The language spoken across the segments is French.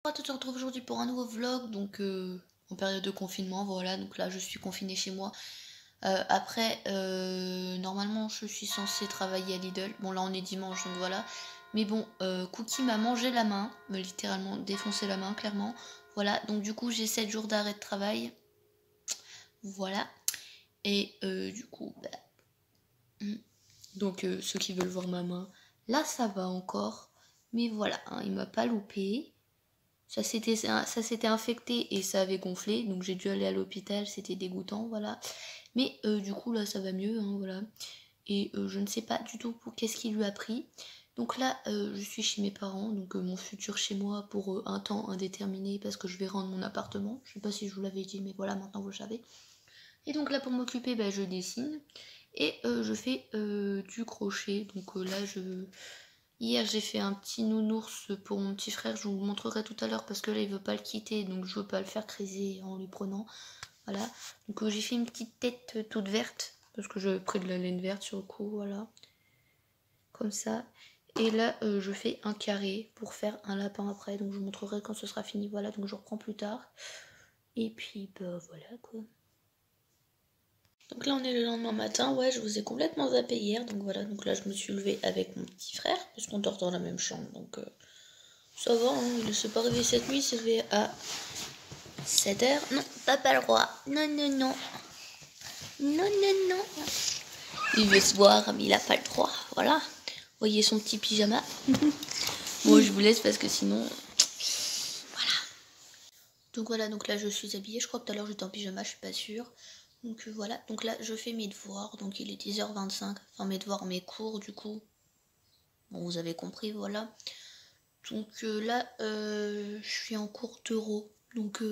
On se retrouve aujourd'hui pour un nouveau vlog, donc en période de confinement, voilà, donc là je suis confinée chez moi. Normalement je suis censée travailler à Lidl, bon là on est dimanche donc voilà. Mais bon, Cookie m'a mangé la main, m'a littéralement défoncé la main clairement. Voilà, donc du coup j'ai 7 jours d'arrêt de travail, voilà. Et du coup, donc ceux qui veulent voir ma main, là ça va encore. Mais voilà, hein, il m'a pas loupé. Ça s'était infecté et ça avait gonflé, donc j'ai dû aller à l'hôpital, c'était dégoûtant, voilà. Mais du coup là ça va mieux, hein, voilà. Et je ne sais pas du tout pour qu'est-ce qui lui a pris. Donc là je suis chez mes parents, donc mon futur chez moi pour un temps indéterminé parce que je vais rendre mon appartement. Je sais pas si je vous l'avais dit, mais voilà, maintenant vous le savez. Et donc là pour m'occuper, je dessine et je fais du crochet. Donc là hier j'ai fait un petit nounours pour mon petit frère, je vous le montrerai tout à l'heure parce que là il veut pas le quitter, donc je veux pas le faire criser en lui prenant. Voilà, donc j'ai fait une petite tête toute verte parce que j'avais pris de la laine verte sur le coup, voilà, comme ça. Et là je fais un carré pour faire un lapin après, donc je vous montrerai quand ce sera fini, voilà, donc je reprends plus tard. Et puis voilà quoi. Donc là on est le lendemain matin, ouais je vous ai complètement zappé hier, donc voilà, donc là je me suis levée avec mon petit frère, parce qu'on dort dans la même chambre, donc ça va, hein, il ne s'est pas réveillé cette nuit, il s'est réveillé à 7h. Non, t'as pas le droit, non non non, non non non, il veut se voir mais il a pas le droit, voilà, voyez son petit pyjama. Bon je vous laisse parce que sinon, voilà. Donc voilà, donc là je suis habillée, je crois que tout à l'heure j'étais en pyjama, je suis pas sûre. Donc voilà, donc là je fais mes devoirs, donc il est 10h25, enfin mes devoirs, mes cours du coup. Bon vous avez compris, voilà. Donc là je suis en cours d'euro, donc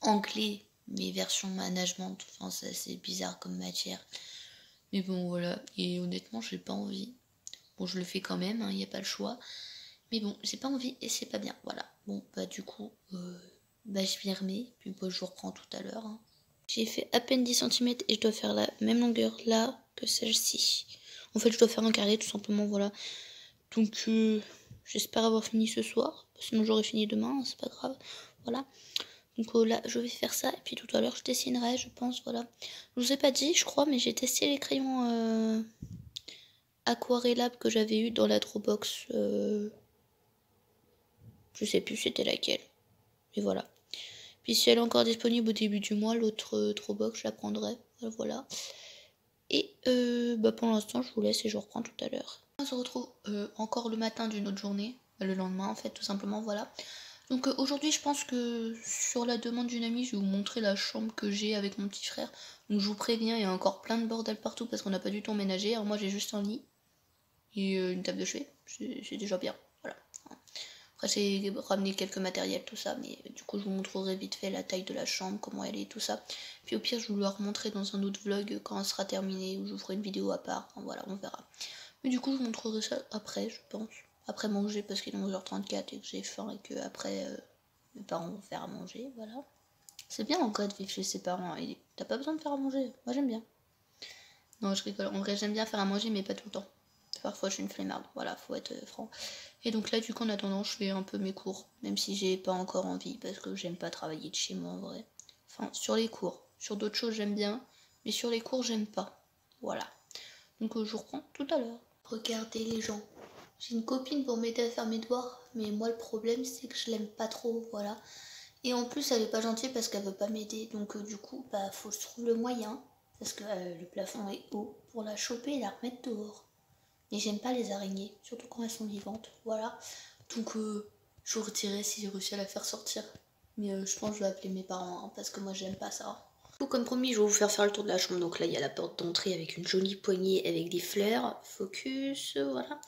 anglais, mais version management, enfin c'est assez bizarre comme matière. Mais bon voilà, et honnêtement j'ai pas envie. Bon je le fais quand même, il n'y a pas le choix. Mais bon, j'ai pas envie et c'est pas bien, voilà. Bon du coup, je m'y remets, puis je vous reprends tout à l'heure. Hein. J'ai fait à peine 10 cm et je dois faire la même longueur là que celle-ci. En fait, je dois faire un carré tout simplement, voilà. Donc, j'espère avoir fini ce soir. Sinon, j'aurai fini demain, hein, c'est pas grave. Voilà. Donc là, je vais faire ça. Et puis tout à l'heure, je dessinerai, je pense, voilà. Je vous ai pas dit, je crois, mais j'ai testé les crayons aquarellables que j'avais eu dans la Dropbox. Je sais plus c'était laquelle. Mais voilà. Puis si elle est encore disponible au début du mois, l'autre Dropbox, je la prendrai. Voilà. Et pour l'instant, je vous laisse et je reprends tout à l'heure. On se retrouve encore le matin d'une autre journée, le lendemain en fait, tout simplement, voilà. Donc aujourd'hui, je pense que sur la demande d'une amie, je vais vous montrer la chambre que j'ai avec mon petit frère. Donc je vous préviens, il y a encore plein de bordel partout parce qu'on n'a pas du tout emménagé. Alors moi, j'ai juste un lit et une table de chevet, c'est déjà bien, voilà. Après, j'ai ramené quelques matériels, tout ça, mais du coup, je vous montrerai vite fait la taille de la chambre, comment elle est, tout ça. Puis au pire, je vous la remontrerai dans un autre vlog quand elle sera terminée, ou je vous ferai une vidéo à part, enfin, voilà, on verra. Mais du coup, je vous montrerai ça après, je pense. Après manger, parce qu'il est 11h34 et que j'ai faim, et que après, mes parents vont faire à manger, voilà. C'est bien en cas de vivre chez ses parents, et t'as pas besoin de faire à manger, moi j'aime bien. Non, je rigole, en vrai, j'aime bien faire à manger, mais pas tout le temps. Parfois, je suis une flemmarde, voilà, faut être franc. Et donc là, du coup, en attendant, je fais un peu mes cours, même si j'ai pas encore envie, parce que j'aime pas travailler de chez moi, en vrai. Enfin, sur les cours. Sur d'autres choses, j'aime bien, mais sur les cours, j'aime pas. Voilà. Donc, je vous reprends tout à l'heure. Regardez les gens. J'ai une copine pour m'aider à faire mes devoirs, mais moi, le problème, c'est que je l'aime pas trop, voilà. Et en plus, elle est pas gentille parce qu'elle veut pas m'aider, donc du coup, faut que je trouve le moyen, parce que le plafond est haut, pour la choper et la remettre dehors. Mais j'aime pas les araignées, surtout quand elles sont vivantes, voilà. Donc je vous retirerai si j'ai réussi à la faire sortir. Mais je pense que je vais appeler mes parents, hein, parce que moi j'aime pas ça. Du coup, comme promis, je vais vous faire le tour de la chambre. Donc là, il y a la porte d'entrée avec une jolie poignée avec des fleurs. Focus, voilà.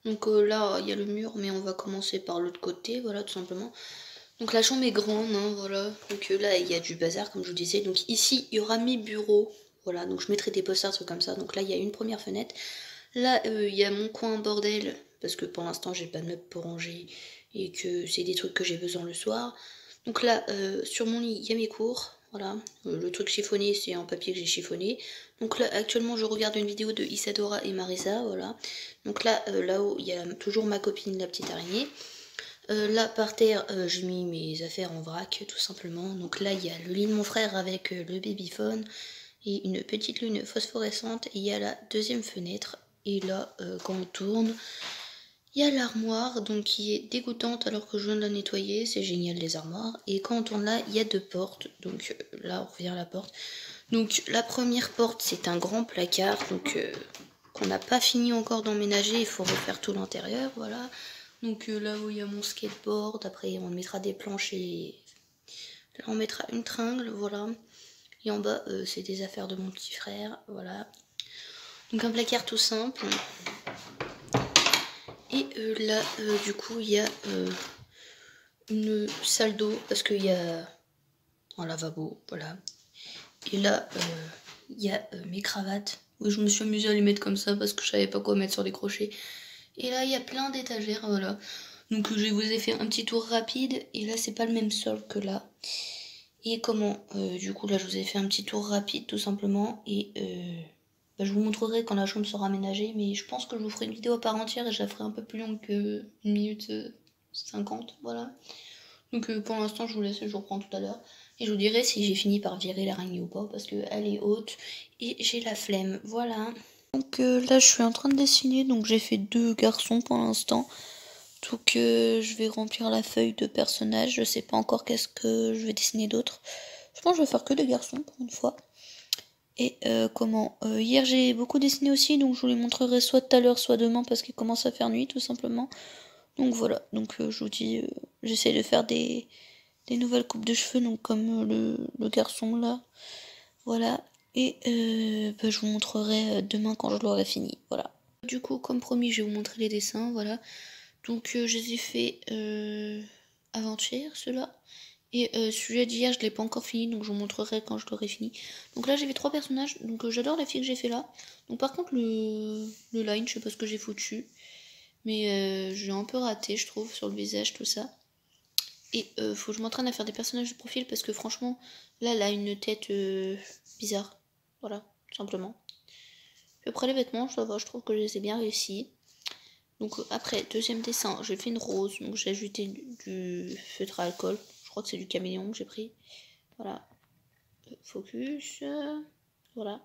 Donc là, il y a le mur, mais on va commencer par l'autre côté, voilà, tout simplement. Donc la chambre est grande, hein, voilà. Donc là, il y a du bazar, comme je vous disais. Donc ici, il y aura mes bureaux. Voilà, donc je mettrai des posters, trucs comme ça. Donc là, il y a une première fenêtre. Là, il y a mon coin bordel, parce que pour l'instant, j'ai pas de meubles pour ranger et que c'est des trucs que j'ai besoin le soir. Donc là, sur mon lit, il y a mes cours. Voilà, le truc chiffonné, c'est un papier que j'ai chiffonné. Donc là, actuellement, je regarde une vidéo de Isadora et Marisa, voilà. Donc là, là-haut, il y a toujours ma copine, la petite araignée. Là par terre, j'ai mis mes affaires en vrac tout simplement. Donc là il y a le lit de mon frère avec le babyphone et une petite lune phosphorescente. Et il y a la deuxième fenêtre. Et là quand on tourne, il y a l'armoire donc qui est dégoûtante alors que je viens de la nettoyer. C'est génial les armoires. Et quand on tourne là, il y a deux portes. Donc là on revient à la porte. Donc la première porte c'est un grand placard donc qu'on n'a pas fini encore d'emménager. Il faut refaire tout l'intérieur, voilà. Donc là où il y a mon skateboard, après on mettra des planches et là on mettra une tringle, voilà. Et en bas c'est des affaires de mon petit frère, voilà. Donc un placard tout simple. Et là du coup il y a une salle d'eau parce qu'il y a un lavabo, voilà. Et là il y a mes cravates. Oui, je me suis amusée à les mettre comme ça parce que je savais pas quoi mettre sur des crochets. Et là il y a plein d'étagères, voilà. Donc je vous ai fait un petit tour rapide. Et là c'est pas le même sol que là. Et comment du coup là je vous ai fait un petit tour rapide tout simplement. Et je vous montrerai quand la chambre sera aménagée. Mais je pense que je vous ferai une vidéo à part entière. Et je la ferai un peu plus longue que 1 minute 50. Voilà. Donc pour l'instant je vous laisse, je vous reprends tout à l'heure. Et je vous dirai si j'ai fini par virer l'araignée ou pas. Parce qu'elle est haute. Et j'ai la flemme. Voilà. Donc là je suis en train de dessiner. Donc j'ai fait 2 garçons pour l'instant. Donc je vais remplir la feuille de personnage. Je sais pas encore qu'est-ce que je vais dessiner d'autre. Je pense que je vais faire que des garçons pour une fois. Et hier j'ai beaucoup dessiné aussi, donc je vous les montrerai soit tout à l'heure, soit demain parce qu'il commence à faire nuit tout simplement. Donc voilà, donc je vous dis, j'essaie de faire des nouvelles coupes de cheveux, donc comme le garçon là. Voilà. Et je vous montrerai demain quand je l'aurai fini. Voilà. Du coup, comme promis, je vais vous montrer les dessins, voilà. Donc je les ai fait avant-hier, ceux-là. Et celui d'hier, je l'ai pas encore fini, donc je vous montrerai quand je l'aurai fini. Donc là, j'ai fait 3 personnages. Donc j'adore la fille que j'ai fait là. Donc par contre, le line, je sais pas ce que j'ai foutu. Mais j'ai un peu raté, je trouve, sur le visage, tout ça. Et faut que je m'entraîne à faire des personnages de profil parce que franchement, là, elle a une tête bizarre. Voilà, tout simplement. Puis après les vêtements, ça va, je trouve que je les ai bien réussis. Donc après, deuxième dessin, j'ai fait une rose. Donc j'ai ajouté du feutre à alcool. Je crois que c'est du caméléon que j'ai pris. Voilà. Focus. Voilà.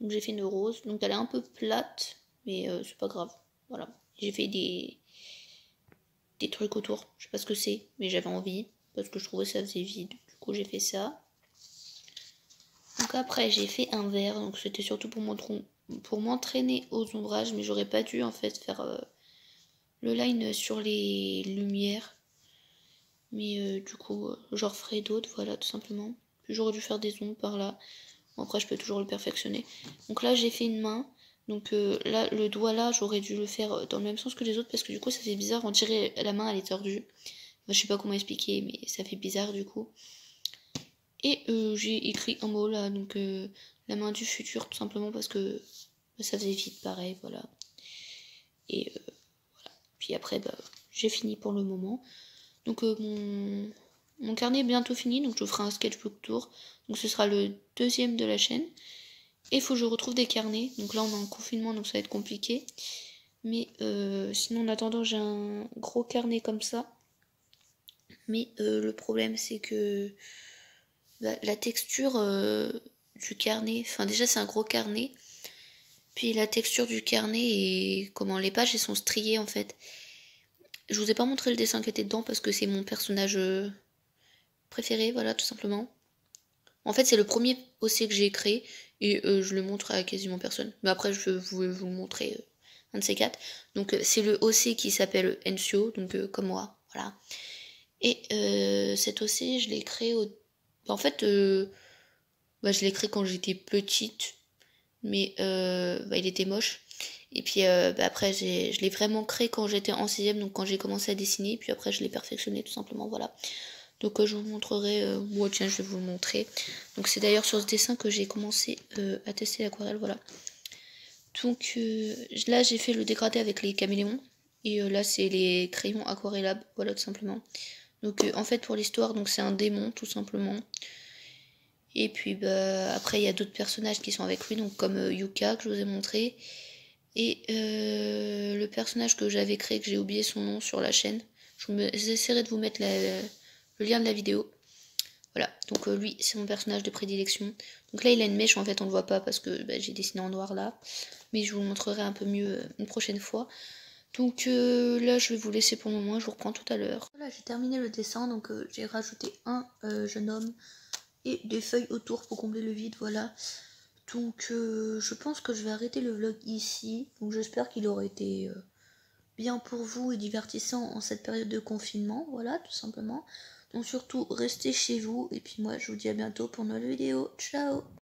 Donc j'ai fait une rose. Donc elle est un peu plate. Mais c'est pas grave. Voilà. J'ai fait des trucs autour. Je sais pas ce que c'est. Mais j'avais envie. Parce que je trouvais que ça faisait vide. Du coup j'ai fait ça. Donc après j'ai fait un vert. Donc c'était surtout pour m'entraîner aux ombrages. Mais j'aurais pas dû en fait faire le line sur les lumières. Mais du coup, j'en referai d'autres, voilà, tout simplement. Puis j'aurais dû faire des ombres par là. Bon, après, je peux toujours le perfectionner. Donc là, j'ai fait une main. Donc là, le doigt là, j'aurais dû le faire dans le même sens que les autres parce que du coup, ça fait bizarre. On dirait la main, elle est tordue. Enfin, je sais pas comment expliquer, mais ça fait bizarre du coup. Et j'ai écrit un mot là, donc la main du futur, tout simplement parce que ça faisait vite, pareil, voilà. Et voilà. Puis après, j'ai fini pour le moment. Donc mon carnet est bientôt fini, donc je vous ferai un sketchbook tour. Donc ce sera le deuxième de la chaîne. Et il faut que je retrouve des carnets. Donc là on est en confinement, donc ça va être compliqué. Mais sinon en attendant j'ai un gros carnet comme ça. Mais le problème c'est que la texture du carnet, enfin déjà c'est un gros carnet. Puis la texture du carnet et comment les pages elles sont striées en fait. Je vous ai pas montré le dessin qui était dedans parce que c'est mon personnage préféré, voilà tout simplement. En fait, c'est le premier OC que j'ai créé et je le montre à quasiment personne. Mais après, je vais vous le montrer un de ces quatre. Donc, c'est le OC qui s'appelle Encio, donc comme moi, voilà. Et cet OC, je l'ai créé En fait, je l'ai créé quand j'étais petite, mais il était moche. Et puis après, je l'ai vraiment créé quand j'étais en 6ème, donc quand j'ai commencé à dessiner. Puis après, je l'ai perfectionné tout simplement, voilà. Donc je vous montrerai, tiens je vais vous le montrer. Donc c'est d'ailleurs sur ce dessin que j'ai commencé à tester l'aquarelle, voilà. Donc là j'ai fait le dégradé avec les caméléons. Et là c'est les crayons aquarellables, voilà tout simplement. Donc en fait pour l'histoire, donc c'est un démon tout simplement. Et puis après il y a d'autres personnages qui sont avec lui, donc comme Yuka que je vous ai montré. Et le personnage que j'avais créé, que j'ai oublié son nom sur la chaîne. J'essaierai de vous mettre le lien de la vidéo. Voilà, donc lui, c'est mon personnage de prédilection. Donc là, il a une mèche, en fait, on le voit pas parce que bah, j'ai dessiné en noir là. Mais je vous le montrerai un peu mieux une prochaine fois. Donc là, je vais vous laisser pour le moment, je vous reprends tout à l'heure. Voilà, j'ai terminé le dessin, donc j'ai rajouté un jeune homme et des feuilles autour pour combler le vide, voilà. Donc je pense que je vais arrêter le vlog ici. Donc j'espère qu'il aura été bien pour vous et divertissant en cette période de confinement, voilà, tout simplement. Donc surtout, restez chez vous, et puis moi, je vous dis à bientôt pour une nouvelle vidéo. Ciao!